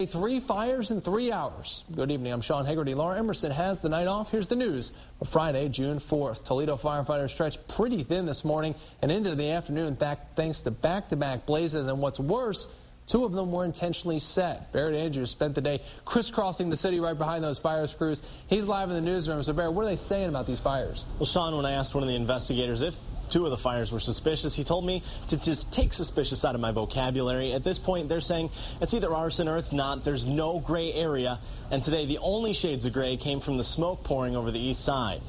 3 fires in 3 hours. Good evening, I'm Sean Haggerty. Laura Emerson has the night off. Here's the news for Friday, June 4th. Toledo firefighters stretched pretty thin this morning and into the afternoon thanks to back-to-back blazes, and what's worse, 2 of them were intentionally set. Barrett Andrews spent the day crisscrossing the city right behind those fire crews. He's live in the newsroom. So, Barrett, what are they saying about these fires? Well, Sean, when I asked one of the investigators if 2 of the fires were suspicious, he told me to just take suspicious out of my vocabulary. At this point, they're saying it's either arson or it's not. There's no gray area. And today, the only shades of gray came from the smoke pouring over the east side.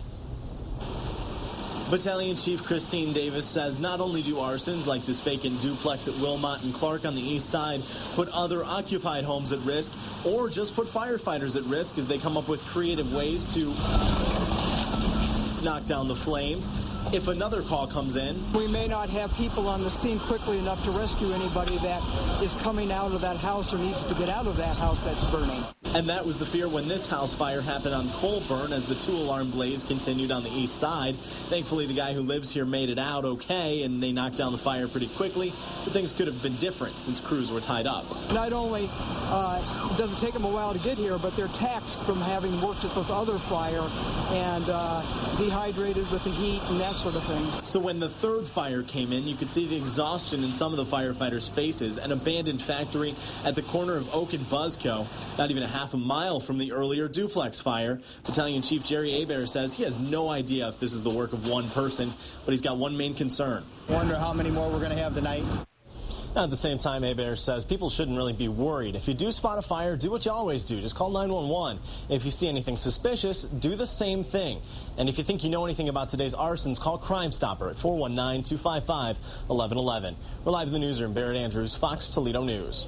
Battalion Chief Christine Davis says not only do arsons like this vacant duplex at Wilmot and Clark on the east side put other occupied homes at risk, or just put firefighters at risk as they come up with creative ways to knock down the flames. If another call comes in, we may not have people on the scene quickly enough to rescue anybody that is coming out of that house or needs to get out of that house that's burning. And that was the fear when this house fire happened on Colburn as the 2-alarm blaze continued on the east side. Thankfully, the guy who lives here made it out okay, and they knocked down the fire pretty quickly. But things could have been different since crews were tied up. Not only does it take them a while to get here, but they're taxed from having worked at the other fire and dehydrated with the heat and that sort of thing. So when the 3rd fire came in, you could see the exhaustion in some of the firefighters' faces. An abandoned factory at the corner of Oak and Buzzco, not even a half a mile from the earlier duplex fire. Battalion Chief Jerry Hebert says he has no idea if this is the work of one person, but he's got one main concern. Wonder how many more we're going to have tonight. At the same time, Hebert says people shouldn't really be worried. If you do spot a fire, do what you always do. Just call 911. If you see anything suspicious, do the same thing. And if you think you know anything about today's arsons, call Crime Stopper at 419-255-1111. We're live in the newsroom. Barrett Andrews, Fox Toledo News.